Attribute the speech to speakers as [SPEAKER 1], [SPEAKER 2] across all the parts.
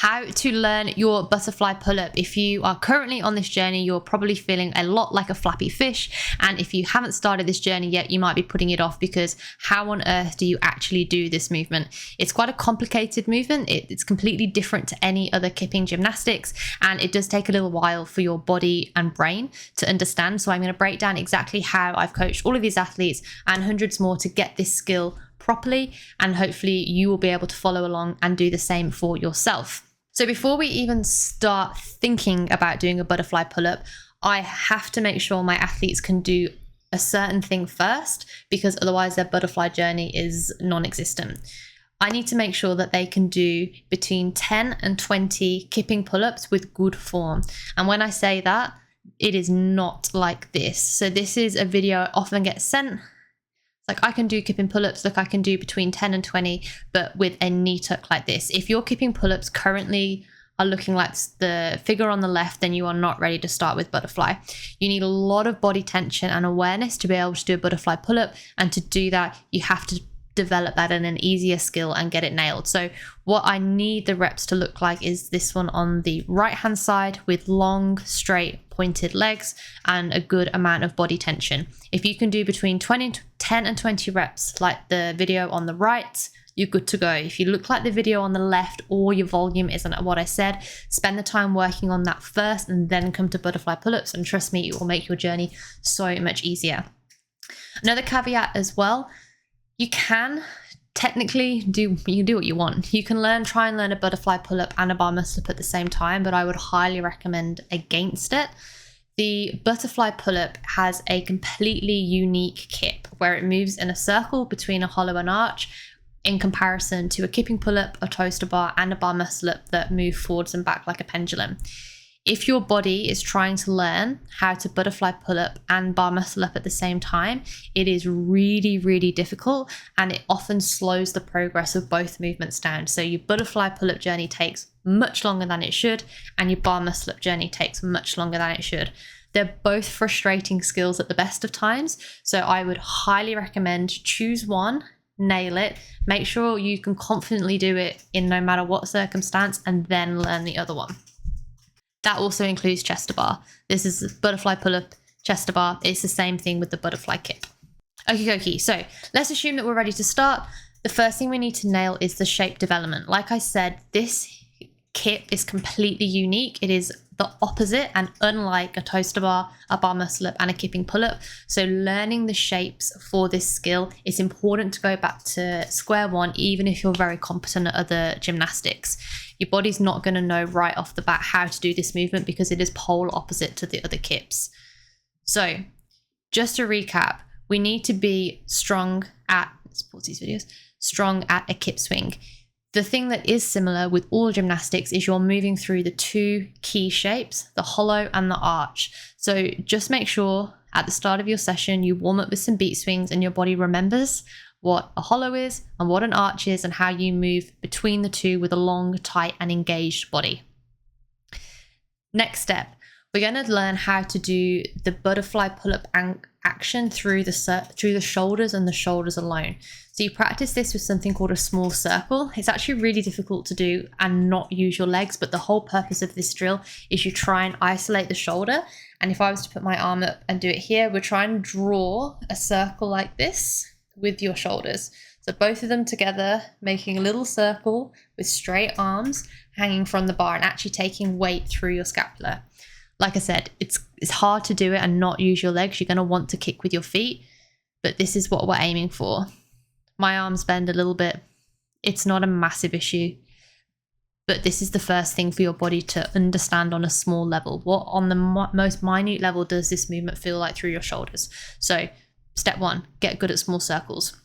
[SPEAKER 1] how to learn your butterfly pull-up. If you are currently on this journey, you're probably feeling a lot like a flappy fish, and if you haven't started this journey yet, you might be putting it off, because how on earth do you actually do this movement? It's quite a complicated movement. It's completely different to any other kipping gymnastics, and it does take a little while for your body and brain to understand. So I'm going to break down exactly how I've coached all of these athletes and hundreds more to get this skill properly, and hopefully you will be able to follow along and do the same for yourself. So before we even start thinking about doing a butterfly pull-up, I have to make sure my athletes can do a certain thing first, because otherwise their butterfly journey is non-existent. I need to make sure that they can do between 10 and 20 kipping pull-ups with good form. And when I say that, it is not like this. So this is a video I often get sent. Like, I can do kipping pull-ups, look, I can do between 10 and 20, but with a knee tuck like this. If your kipping pull-ups currently are looking like the figure on the left, then you are not ready to start with butterfly. You need a lot of body tension and awareness to be able to do a butterfly pull-up, and to do that, you have to develop that in an easier skill and get it nailed. So what I need the reps to look like is this one on the right hand side, with long, straight, pointed legs and a good amount of body tension. If you can do between 10 and 20 reps like the video on the right, you're good to go. If you look like the video on the left, or your volume isn't at what I said, spend the time working on that first and then come to butterfly pull-ups, and trust me, it will make your journey so much easier. Another caveat as well, you can technically do what you want. You can try and learn a butterfly pull-up and a bar muscle up at the same time, but I would highly recommend against it. The butterfly pull-up has a completely unique kip, where it moves in a circle between a hollow and arch, in comparison to a kipping pull-up, a toaster bar, and a bar muscle up that move forwards and back like a pendulum. If your body is trying to learn how to butterfly pull up and bar muscle up at the same time, it is really, really difficult, and it often slows the progress of both movements down. So your butterfly pull up journey takes much longer than it should, and your bar muscle up journey takes much longer than it should. They're both frustrating skills at the best of times. So I would highly recommend choose one, nail it, make sure you can confidently do it in no matter what circumstance, and then learn the other one. That also includes chest to bar. This is butterfly pull-up, chest to bar. It's the same thing with the butterfly kip. Okay, so let's assume that we're ready to start. The first thing we need to nail is the shape development. Like I said, this kip is completely unique. It is the opposite and unlike a toaster bar, a bar muscle up, and a kipping pull-up. So learning the shapes for this skill, it's important to go back to square one, even if you're very competent at other gymnastics. Your body's not going to know right off the bat how to do this movement, because it is pole opposite to the other kips. So just to recap, we need to be strong at, let's pause these videos, strong at a kip swing. The thing that is similar with all gymnastics is you're moving through the two key shapes, the hollow and the arch. So just make sure at the start of your session, you warm up with some beat swings, and your body remembers what a hollow is and what an arch is, and how you move between the two with a long, tight, and engaged body. Next step, we're going to learn how to do the butterfly pull-up action through the shoulders and the shoulders alone. So you practice this with something called a small circle. It's actually really difficult to do and not use your legs, but the whole purpose of this drill is you try and isolate the shoulder. And if I was to put my arm up and do it here, we're trying to draw a circle like this with your shoulders. So both of them together, making a little circle with straight arms hanging from the bar, and actually taking weight through your scapula. Like I said, it's hard to do it and not use your legs. You're going to want to kick with your feet, but this is what we're aiming for. My arms bend a little bit. It's not a massive issue, but this is the first thing for your body to understand on a small level. What on the most minute level does this movement feel like through your shoulders? So step one, get good at small circles.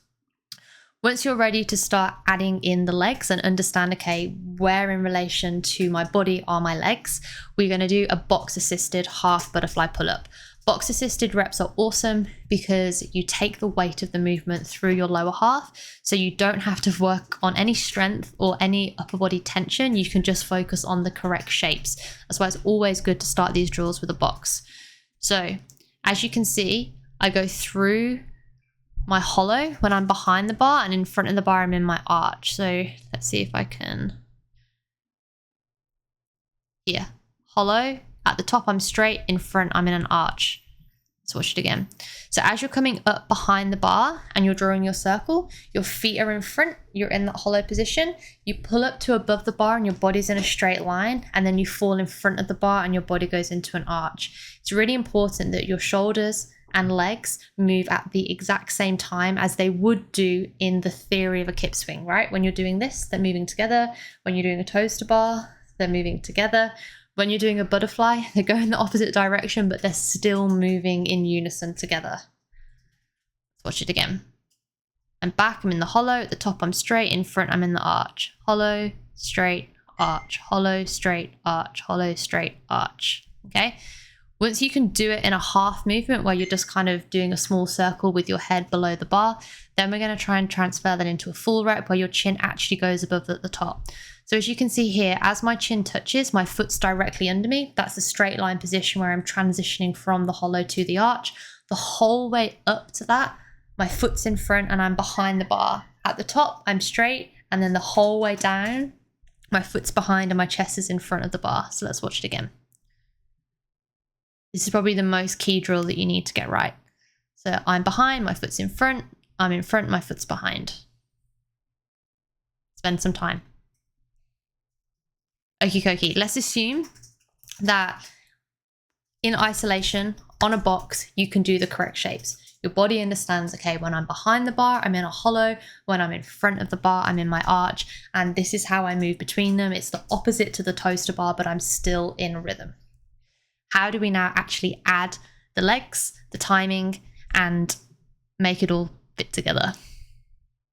[SPEAKER 1] Once you're ready to start adding in the legs and understand, okay, where in relation to my body are my legs, we're going to do a box assisted half butterfly pull-up. Box assisted reps are awesome because you take the weight of the movement through your lower half, so you don't have to work on any strength or any upper body tension. You can just focus on the correct shapes. That's why it's always good to start these drills with a box. So as you can see, I go through my hollow when I'm behind the bar, and in front of the bar I'm in my arch. So let's see if I can here. Hollow. At the top, I'm straight. In front, I'm in an arch. Let's watch it again. So as you're coming up behind the bar and you're drawing your circle, your feet are in front, you're in that hollow position. You pull up to above the bar and your body's in a straight line, and then you fall in front of the bar and your body goes into an arch. It's really important that your shoulders and legs move at the exact same time as they would do in the theory of a kip swing, right? When you're doing this, they're moving together. When you're doing a toaster bar, they're moving together. When you're doing a butterfly, they go in the opposite direction, but they're still moving in unison together. Let's watch it again. I'm back, I'm in the hollow. At the top, I'm straight. In front, I'm in the arch. Hollow, straight, arch. Hollow, straight, arch. Hollow, straight, arch. Okay? Once you can do it in a half movement where you're just kind of doing a small circle with your head below the bar, then we're going to try and transfer that into a full rep where your chin actually goes above at the top. So as you can see here, as my chin touches, my foot's directly under me. That's a straight line position where I'm transitioning from the hollow to the arch. The whole way up to that, my foot's in front and I'm behind the bar. At the top, I'm straight, and then the whole way down, my foot's behind and my chest is in front of the bar. So let's watch it again. This is probably the most key drill that you need to get right. So I'm behind, my foot's in front, I'm in front, my foot's behind. Spend some time. Okie dokie, let's assume that in isolation, on a box, you can do the correct shapes. Your body understands, okay, when I'm behind the bar, I'm in a hollow. When I'm in front of the bar, I'm in my arch. And this is how I move between them. It's the opposite to the toaster bar, but I'm still in rhythm. How do we now actually add the legs, the timing, and make it all fit together?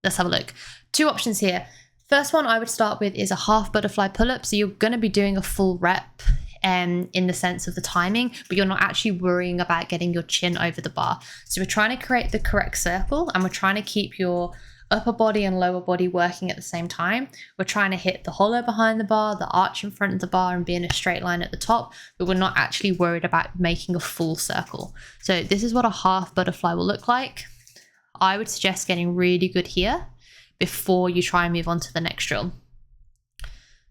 [SPEAKER 1] Let's have a look. Two options here. First one I would start with is a half butterfly pull-up. So you're going to be doing a full rep in the sense of the timing, but you're not actually worrying about getting your chin over the bar. So we're trying to create the correct circle, and we're trying to keep your upper body and lower body working at the same time. We're trying to hit the hollow behind the bar, the arch in front of the bar, and be in a straight line at the top, but we're not actually worried about making a full circle. So this is what a half butterfly will look like. I would suggest getting really good here before you try and move on to the next drill.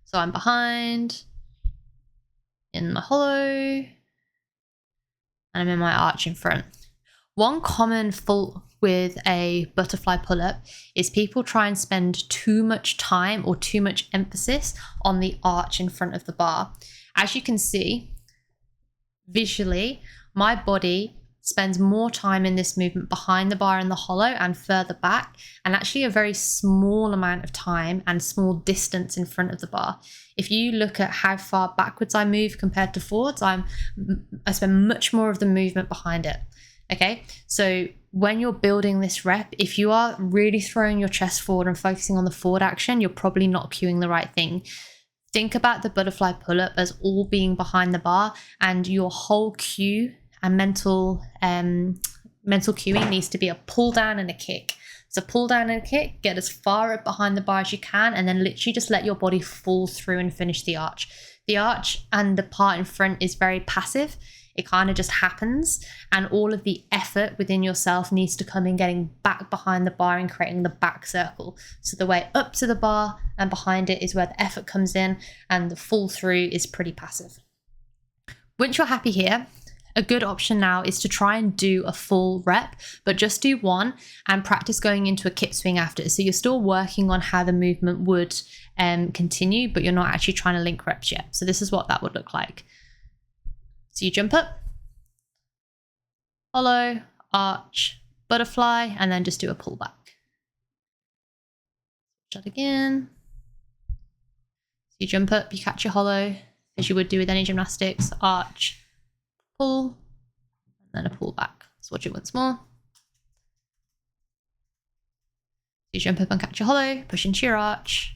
[SPEAKER 1] So I'm behind, in my hollow, and I'm in my arch in front. One common fault with a butterfly pull-up is people try and spend too much time or too much emphasis on the arch in front of the bar. As you can see, visually, my body spends more time in this movement behind the bar in the hollow and further back, and actually a very small amount of time and small distance in front of the bar. If you look at how far backwards I move compared to forwards, I spend much more of the movement behind it. Okay, so when you're building this rep, if you are really throwing your chest forward and focusing on the forward action, you're probably not cueing the right thing. Think about the butterfly pull-up as all being behind the bar, and your whole cue and mental cueing needs to be a pull down and a kick. So pull down and a kick, get as far up behind the bar as you can, and then literally just let your body fall through and finish the arch. The arch and the part in front is very passive. It kind of just happens, and all of the effort within yourself needs to come in getting back behind the bar and creating the back circle. So the way up to the bar and behind it is where the effort comes in, and the fall through is pretty passive. Once you're happy here, a good option now is to try and do a full rep, but just do one and practice going into a kip swing after. So you're still working on how the movement would continue, but you're not actually trying to link reps yet. So this is what that would look like. So you jump up, hollow, arch, butterfly, and then just do a pull back. Shut again. So you jump up, you catch your hollow, as you would do with any gymnastics, arch, pull, and then a pull back. Let's watch it once more. You jump up and catch your hollow, push into your arch,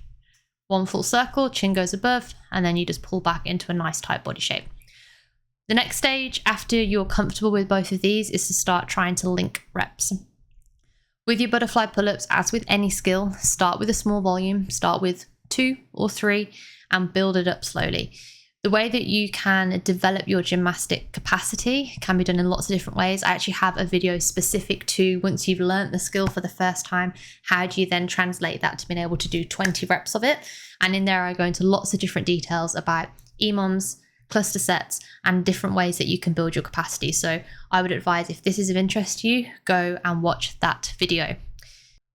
[SPEAKER 1] one full circle, chin goes above, and then you just pull back into a nice tight body shape. The next stage after you're comfortable with both of these is to start trying to link reps. With your butterfly pull-ups, as with any skill, start with a small volume, start with 2 or 3 and build it up slowly. The way that you can develop your gymnastic capacity can be done in lots of different ways. I actually have a video specific to once you've learned the skill for the first time, how do you then translate that to being able to do 20 reps of it? And in there I go into lots of different details about EMOMs, cluster sets, and different ways that you can build your capacity. So I would advise, if this is of interest to you, go and watch that video.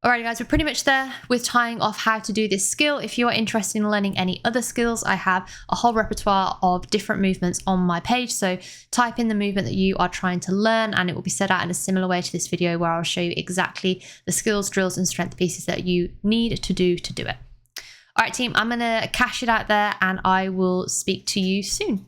[SPEAKER 1] Alright guys, we're pretty much there with tying off how to do this skill. If you are interested in learning any other skills, I have a whole repertoire of different movements on my page. So type in the movement that you are trying to learn and it will be set out in a similar way to this video, where I'll show you exactly the skills, drills and strength pieces that you need to do it. Alright team, I'm going to cash it out there and I will speak to you soon.